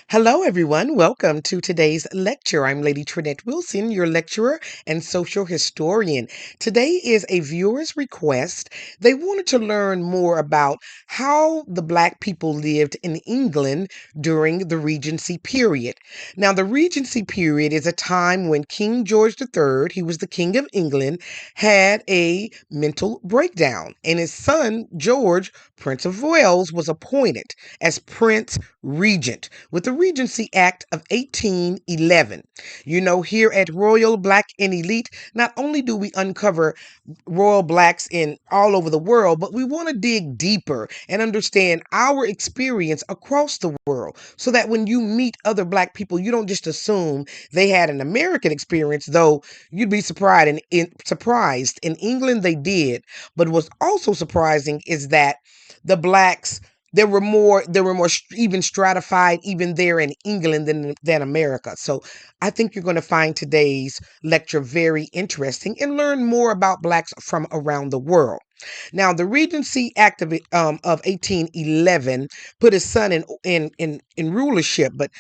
Hello, everyone. Welcome to today's lecture. I'm Lady TrenettWilson, your lecturer and social historian. Today is a viewer's request. They wanted to learn more about how the Black people lived in England during the Regency period. Now, the Regency period is a time when King George III, he was the King of England, had a mental breakdown, and his son, George, Prince of Wales, was appointed as Prince Regent with the Regency Act of 1811. Here at Royal Black and Elite, not only do we uncover royal blacks in all over the world, but we want to dig deeper and understand our experience across the world so that when you meet other black people, you don't just assume they had an American experience, though you'd be surprised. In England, they did. But what's also surprising is that the blacks even stratified even there in England than America. So I think you're going to find today's lecture very interesting and learn more about blacks from around the world. Now, the Regency Act of 1811 put his son in rulership, but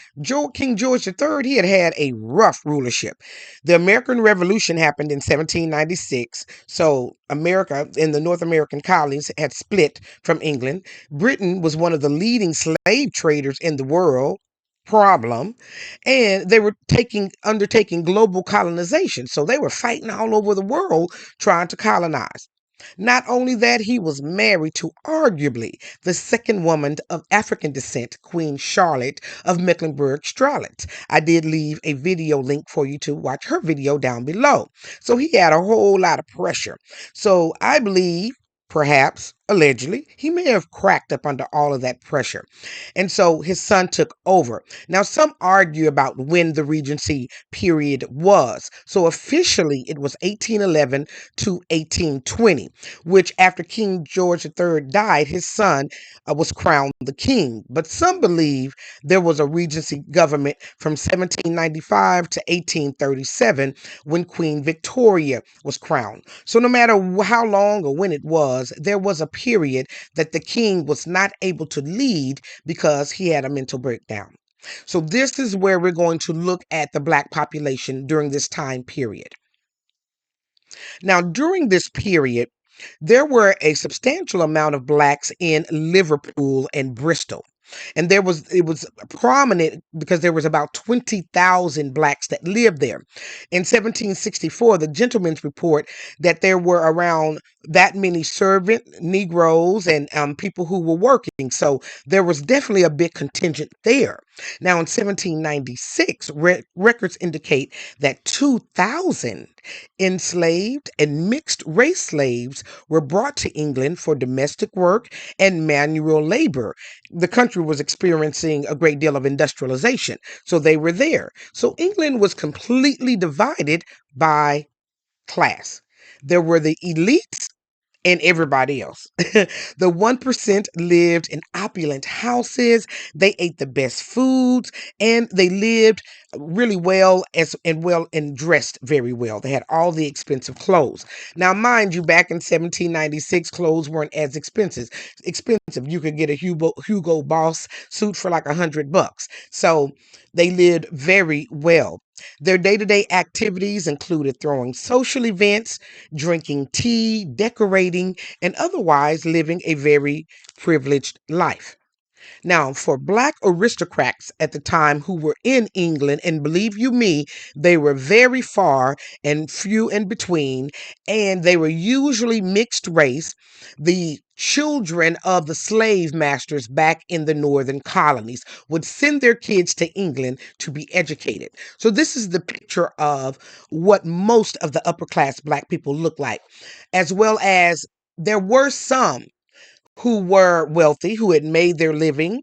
King George III, he had a rough rulership. The American Revolution happened in 1796, so America and the North American colonies had split from England. Britain was one of the leading slave traders in the world. Problem, and they were undertaking global colonization, so they were fighting all over the world trying to colonize. Not only that, he was married to arguably the second woman of African descent, Queen Charlotte of Mecklenburg-Strelitz. I did leave a video link for you to watch her video down below. So he had a whole lot of pressure. So I believe, perhaps, allegedly, he may have cracked up under all of that pressure. And so his son took over. Now, some argue about when the Regency period was. So officially, it was 1811 to 1820, which after King George III died, his son was crowned the king. But some believe there was a Regency government from 1795 to 1837 when Queen Victoria was crowned. So no matter how long or when it was, there was a period that the king was not able to lead because he had a mental breakdown. So this is where we're going to look at the black population during this time period. Now, during this period, there were a substantial amount of blacks in Liverpool and Bristol. And it was prominent because there was about 20,000 blacks that lived there. In 1764, the Gentleman's Report that there were around that many servant Negroes and people who were working. So there was definitely a big contingent there. Now, in 1796, records indicate that 2,000 enslaved and mixed race slaves were brought to England for domestic work and manual labor. The country was experiencing a great deal of industrialization, so they were there. So England was completely divided by class. There were the elites and everybody else. The 1% lived in opulent houses, they ate the best foods, and they lived really well and dressed very well. They had all the expensive clothes. Now, mind you, back in 1796, clothes weren't as expensive. You could get a Hugo Boss suit for like $100. So they lived very well. Their day-to-day activities included throwing social events, drinking tea, decorating, and otherwise living a very privileged life. Now, for black aristocrats at the time who were in England, and believe you me, they were very far and few in between, and they were usually mixed race, the children of the slave masters back in the northern colonies would send their kids to England to be educated. So this is the picture of what most of the upper class black people look like, as well as there were some who were wealthy, who had made their living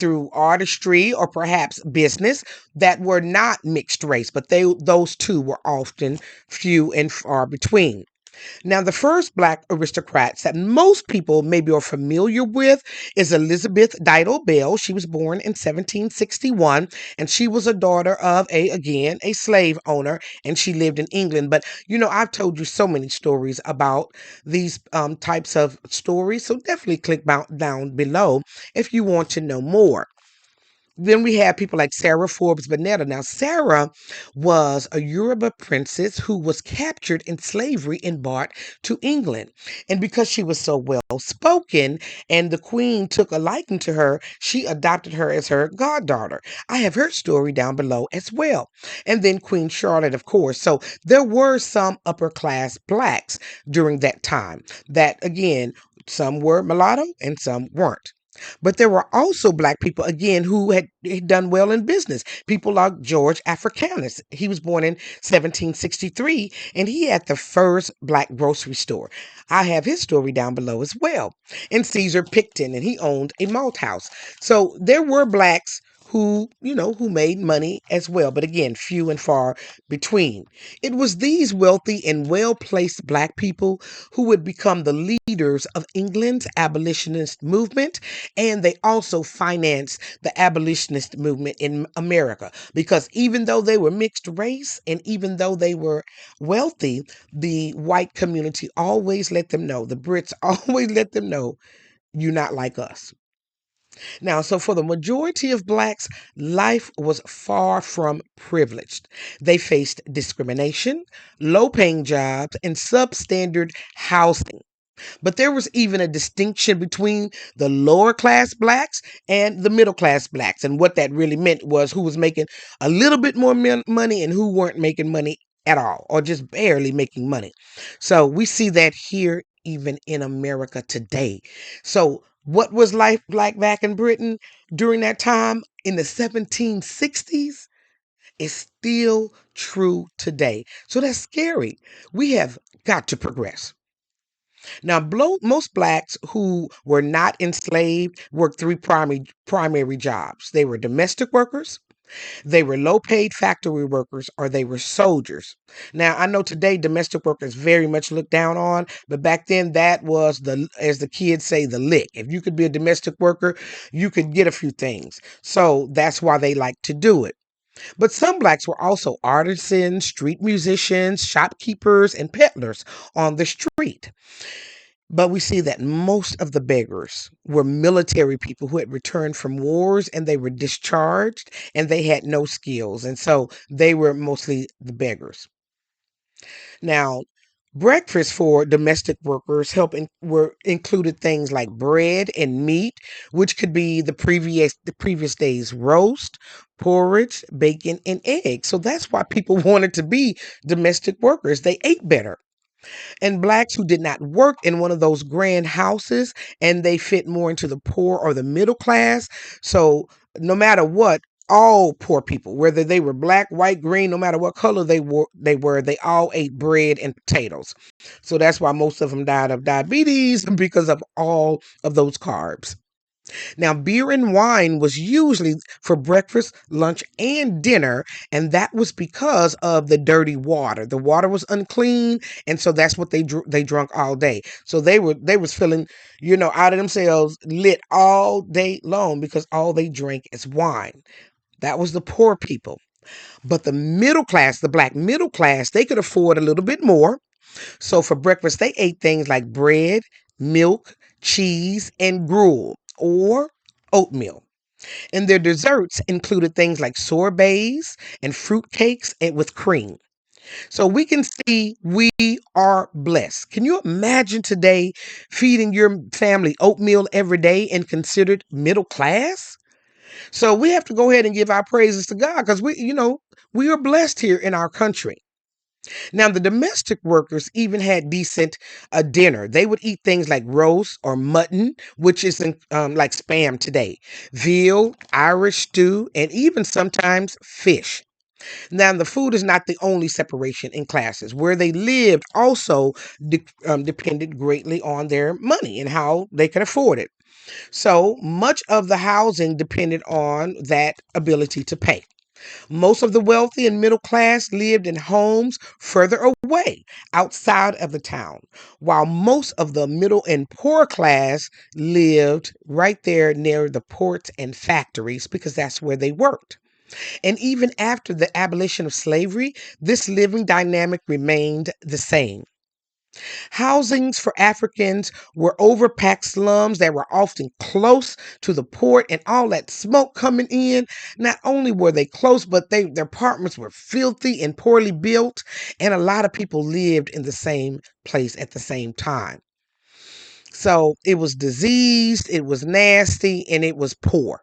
through artistry or perhaps business that were not mixed race, but those two were often few and far between. Now, the first black aristocrats that most people maybe are familiar with is Elizabeth Dido Bell. She was born in 1761, and she was a daughter of a slave owner, and she lived in England. But, I've told you so many stories about these types of stories, so definitely click down below if you want to know more. Then we have people like Sarah Forbes Bonetta. Now, Sarah was a Yoruba princess who was captured in slavery and brought to England. And because she was so well spoken and the queen took a liking to her, she adopted her as her goddaughter. I have her story down below as well. And then Queen Charlotte, of course. So there were some upper class blacks during that time that, again, some were mulatto and some weren't. But there were also black people, again, who had done well in business. People like George Africanus. He was born in 1763, and he had the first black grocery store. I have his story down below as well. And Caesar Picton, and he owned a malt house. So there were blacks who made money as well, but again, few and far between. It was these wealthy and well-placed black people who would become the leaders of England's abolitionist movement, and they also financed the abolitionist movement in America, because even though they were mixed race and even though they were wealthy, the white community always let them know, the Brits always let them know, you're not like us. Now, so for the majority of blacks, life was far from privileged. They faced discrimination, low paying jobs, and substandard housing. But there was even a distinction between the lower class blacks and the middle class blacks. And what that really meant was who was making a little bit more money and who weren't making money at all, or just barely making money. So we see that here even in America today. So what was life like back in Britain during that time in the 1760s is still true today. So that's scary. We have got to progress. Now, most blacks who were not enslaved worked three primary jobs. They were domestic workers, they were low-paid factory workers, or they were soldiers. Now, I know today domestic work is very much looked down on, but back then that was as the kids say, the lick. If you could be a domestic worker, you could get a few things. So that's why they like to do it. But some blacks were also artisans, street musicians, shopkeepers, and peddlers on the street. But we see that most of the beggars were military people who had returned from wars and they were discharged and they had no skills. And so they were mostly the beggars. Now, breakfast for domestic workers were included things like bread and meat, which could be the previous day's roast, porridge, bacon, and eggs. So that's why people wanted to be domestic workers. They ate better. And blacks who did not work in one of those grand houses and they fit more into the poor or the middle class. So no matter what, all poor people, whether they were black, white, green, no matter what color they all ate bread and potatoes. So that's why most of them died of diabetes because of all of those carbs. Now, beer and wine was usually for breakfast, lunch, and dinner, and that was because of the dirty water. The water was unclean, and so that's what they drunk all day. So they was feeling, out of themselves, lit all day long because all they drank is wine. That was the poor people. But the middle class, the black middle class, they could afford a little bit more. So for breakfast, they ate things like bread, milk, cheese, and gruel or oatmeal. And their desserts included things like sorbets and fruit cakes and with cream. So we can see we are blessed. Can you imagine today feeding your family oatmeal every day and considered middle class? So we have to go ahead and give our praises to God because we are blessed here in our country. Now, the domestic workers even had decent dinner. They would eat things like roast or mutton, which is like spam today, veal, Irish stew, and even sometimes fish. Now, the food is not the only separation in classes. Where they lived also depended greatly on their money and how they could afford it. So much of the housing depended on that ability to pay. Most of the wealthy and middle class lived in homes further away outside of the town, while most of the middle and poor class lived right there near the ports and factories because that's where they worked. And even after the abolition of slavery, this living dynamic remained the same. Housings for Africans were overpacked slums that were often close to the port and all that smoke coming in. Not only were they close, but their apartments were filthy and poorly built, and a lot of people lived in the same place at the same time. So it was diseased, it was nasty, and it was poor.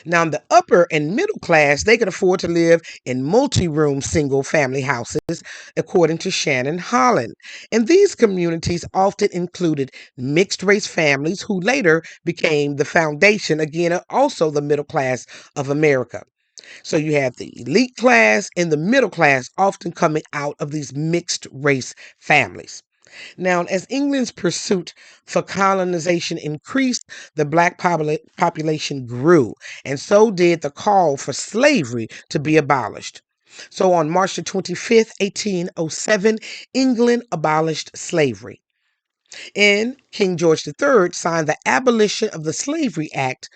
Now, in the upper and middle class, they could afford to live in multi-room single-family houses, according to Shannon Holland. And these communities often included mixed-race families who later became the foundation, again, also the middle class of America. So you have the elite class and the middle class often coming out of these mixed-race families. Now, as England's pursuit for colonization increased, the black population grew, and so did the call for slavery to be abolished. So on March the 25th, 1807, England abolished slavery. And King George III signed the Abolition of the Slavery Act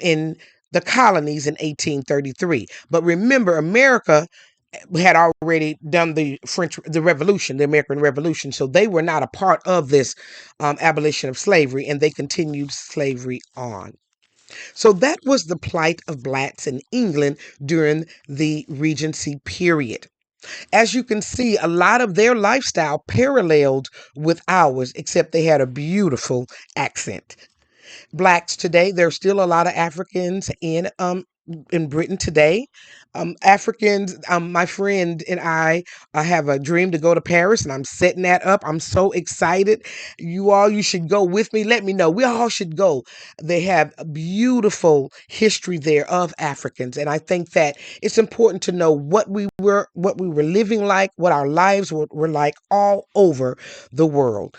in the colonies in 1833. But remember, America had already done the Revolution, the American Revolution, so they were not a part of this abolition of slavery, and they continued slavery on. So that was the plight of blacks in England during the Regency period. As you can see, a lot of their lifestyle paralleled with ours, except they had a beautiful accent. Blacks today, there's still a lot of Africans in Britain today. Africans, my friend and I have a dream to go to Paris, and I'm setting that up. I'm so excited. You should go with me. Let me know. We all should go. They have a beautiful history there of Africans, and I think that it's important to know what we were living like, what our lives were like all over the world.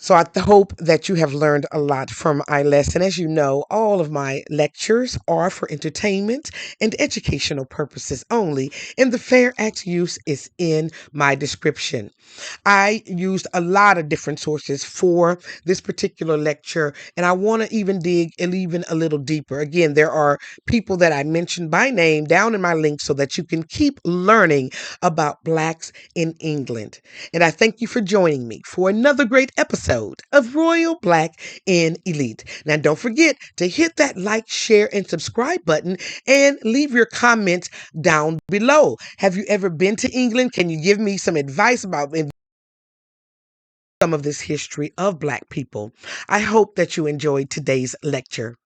So I hope that you have learned a lot from my lesson. As you know, all of my lectures are for entertainment and educational purposes only, and the fair act use is in my description. I used a lot of different sources for this particular lecture, and I want to even dig even a little deeper. Again, there are people that I mentioned by name down in my link so that you can keep learning about Blacks in England. And I thank you for joining me for another great episode of Royal Black in Elite. Now, don't forget to hit that like, share, and subscribe button and leave your comments down below. Have you ever been to England? Can you give me some advice about some of this history of Black people? I hope that you enjoyed today's lecture.